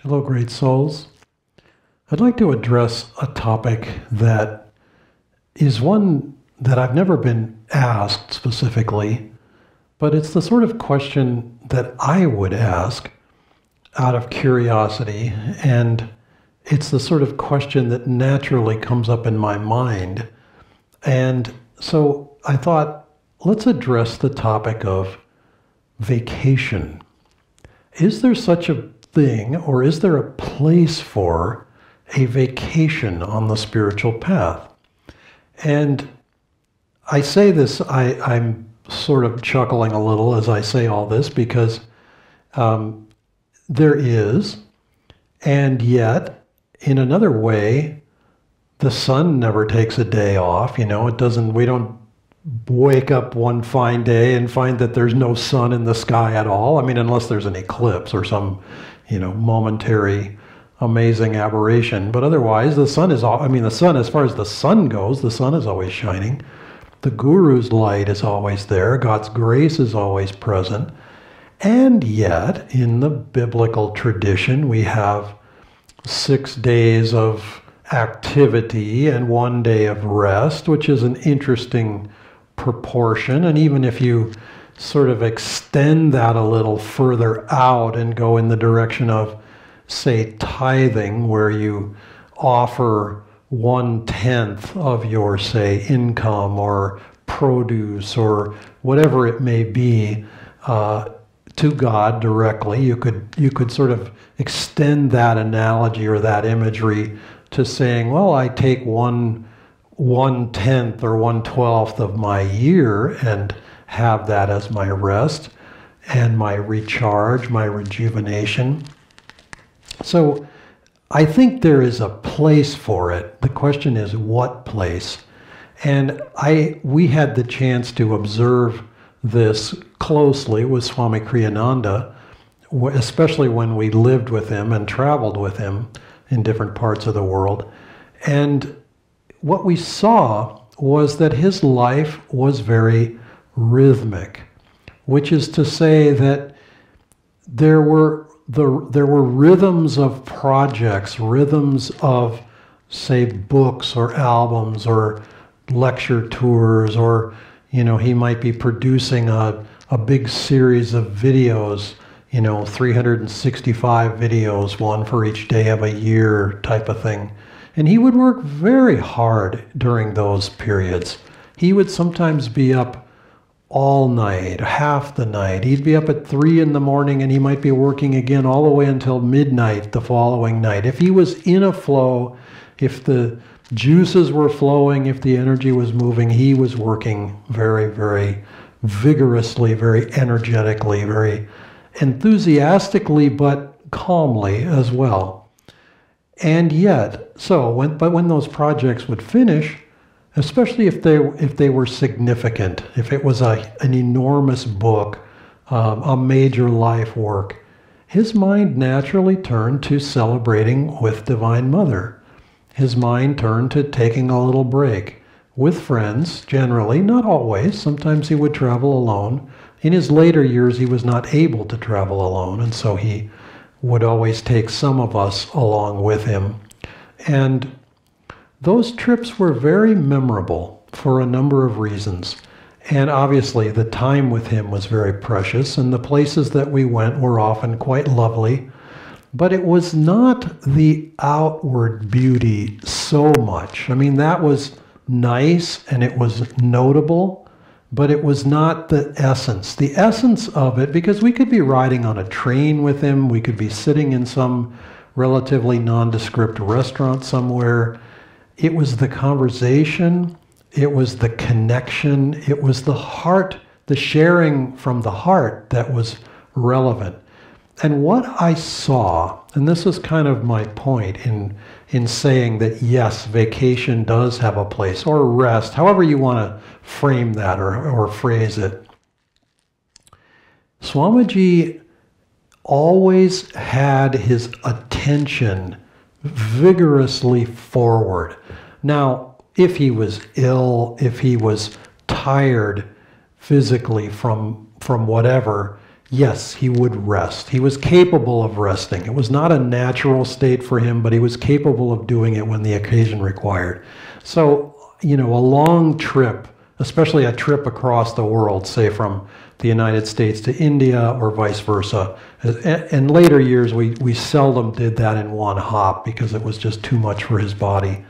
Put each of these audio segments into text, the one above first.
Hello, great souls. I'd like to address a topic that is one that I've never been asked specifically, but it's the sort of question that I would ask out of curiosity, and it's the sort of question that naturally comes up in my mind. And so I thought, let's address the topic of vacation. Is there such a thing, or is there a place for a vacation on the spiritual path? And I say this, I'm sort of chuckling a little as I say all this, because there is, and yet, in another way, the sun never takes a day off. We don't wake up one fine day and find that there's no sun in the sky at all. I mean, unless there's an eclipse or some, momentary amazing aberration. But otherwise, the sun, as far as the sun goes, the sun is always shining. The Guru's light is always there. God's grace is always present. And yet, in the biblical tradition, we have 6 days of activity and 1 day of rest, which is an interesting proportion. And even if you sort of extend that a little further out and go in the direction of, say, tithing, where you offer 1/10 of your, say, income or produce or whatever it may be to God directly, you could sort of extend that analogy or that imagery to saying, well, I take 1/10 or 1/12 of my year and have that as my rest and my recharge, my rejuvenation. So I think there is a place for it. The question is, what place? And we had the chance to observe this closely with Swami Kriyananda, especially when we lived with him and traveled with him in different parts of the world. And what we saw was that his life was very rhythmic, which is to say that there were rhythms of projects, rhythms of, say, books or albums or lecture tours, or he might be producing a big series of videos, 365 videos, one for each day of a year type of thing. And he would work very hard during those periods. He would sometimes be up all night, half the night. He'd be up at 3 in the morning and he might be working again all the way until midnight the following night. If he was in a flow, if the juices were flowing, if the energy was moving, he was working very, very vigorously, very energetically, very enthusiastically, but calmly as well. And yet, but when those projects would finish, especially if they were significant, if it was an enormous book, a major life work, his mind naturally turned to celebrating with Divine Mother. His mind turned to taking a little break with friends, generally, not always. Sometimes he would travel alone. In his later years, he was not able to travel alone, and so he would always take some of us along with him. And those trips were very memorable for a number of reasons. And obviously, the time with him was very precious, and the places that we went were often quite lovely. But it was not the outward beauty so much. I mean, that was nice and it was notable, but it was not the essence. The essence of it, because we could be riding on a train with him, we could be sitting in some relatively nondescript restaurant somewhere. It was the conversation, it was the connection, it was the heart, the sharing from the heart that was relevant. And what I saw, and this is kind of my point in saying that yes, vacation does have a place, or rest, however you want to frame that or phrase it. Swamiji always had his attention vigorously forward. Now, if he was ill, if he was tired physically from whatever, yes, he would rest. He was capable of resting. It was not a natural state for him, but he was capable of doing it when the occasion required. So, a long trip, especially a trip across the world, say from the United States to India or vice versa. In later years, we seldom did that in one hop because it was just too much for his body.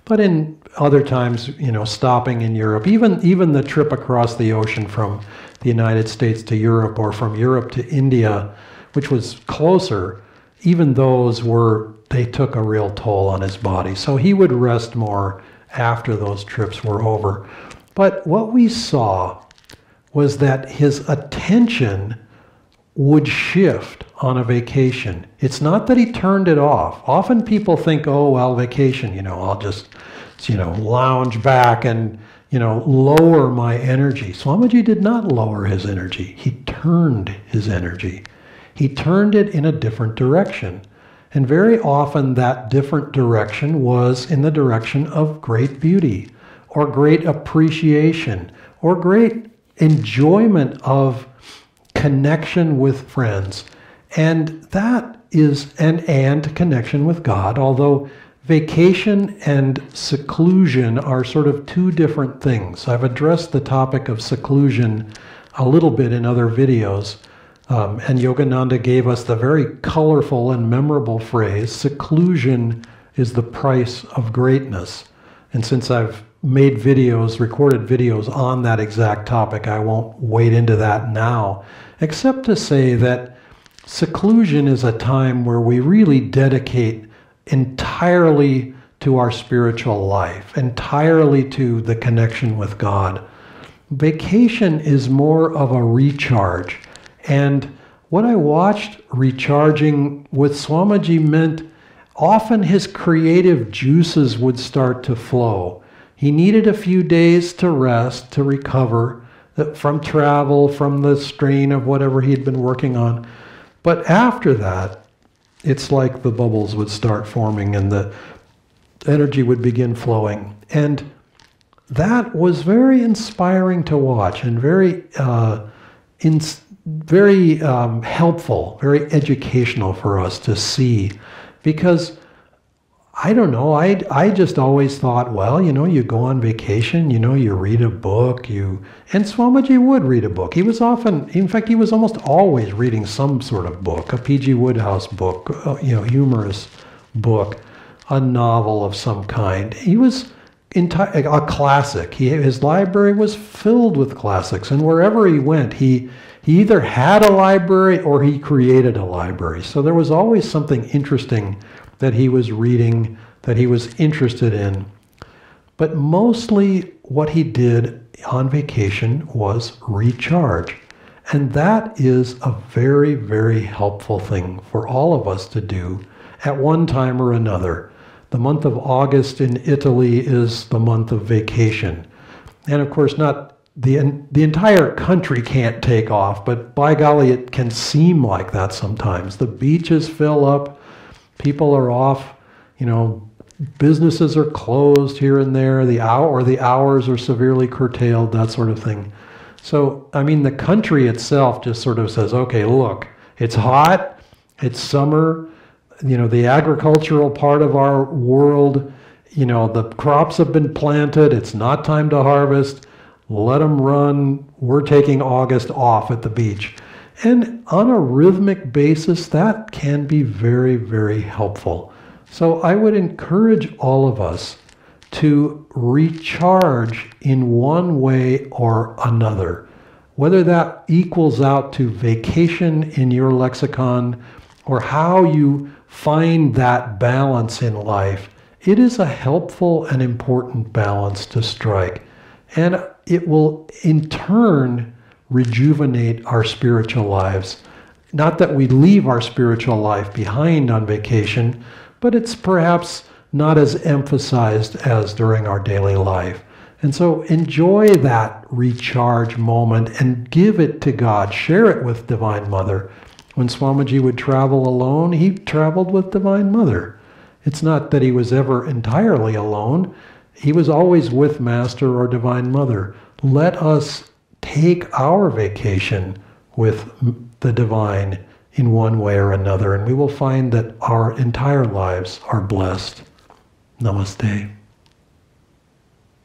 But in other times, stopping in Europe, even the trip across the ocean from the United States to Europe or from Europe to India, which was closer, even those they took a real toll on his body. So he would rest more after those trips were over. But what we saw was that his attention would shift on a vacation. It's not that he turned it off. Often people think, oh, well, vacation, I'll just, lounge back and, lower my energy. Swamiji did not lower his energy. He turned his energy. He turned it in a different direction. And very often that different direction was in the direction of great beauty or great appreciation or great enjoyment of connection with friends. And that is and connection with God, although vacation and seclusion are sort of two different things. I've addressed the topic of seclusion a little bit in other videos, and Yogananda gave us the very colorful and memorable phrase, seclusion is the price of greatness. And since I've made videos, recorded videos on that exact topic, I won't wade into that now, except to say that seclusion is a time where we really dedicate entirely to our spiritual life, entirely to the connection with God. Vacation is more of a recharge. And what I watched recharging with Swamiji meant often his creative juices would start to flow. He needed a few days to rest, to recover from travel, from the strain of whatever he had been working on. But after that, it's like the bubbles would start forming and the energy would begin flowing. And that was very inspiring to watch and very helpful, very educational for us to see. Because I don't know, I just always thought, well, you go on vacation, you read a book, and Swamiji would read a book. He was often, in fact, he was almost always reading some sort of book, a P.G. Wodehouse book, humorous book, a novel of some kind. He was a classic. His library was filled with classics, and wherever he went, he either had a library or he created a library. So there was always something interesting that he was reading, that he was interested in. But mostly what he did on vacation was recharge. And that is a very, very helpful thing for all of us to do at one time or another. The month of August in Italy is the month of vacation. And of course, not the entire country can't take off, but by golly, it can seem like that sometimes. The beaches fill up. People are off, businesses are closed here and there, the hours are severely curtailed, that sort of thing. So, the country itself just sort of says, okay, look, it's hot, it's summer, the agricultural part of our world, the crops have been planted, it's not time to harvest, let them run, we're taking August off at the beach. And on a rhythmic basis, that can be very, very helpful. So I would encourage all of us to recharge in one way or another. Whether that equals out to vacation in your lexicon or how you find that balance in life, it is a helpful and important balance to strike. And it will, in turn, rejuvenate our spiritual lives. Not that we leave our spiritual life behind on vacation, but it's perhaps not as emphasized as during our daily life. And so enjoy that recharge moment and give it to God. Share it with Divine Mother. When Swamiji would travel alone, he traveled with Divine Mother. It's not that he was ever entirely alone. He was always with Master or Divine Mother. Let us take our vacation with the divine in one way or another, and we will find that our entire lives are blessed. Namaste.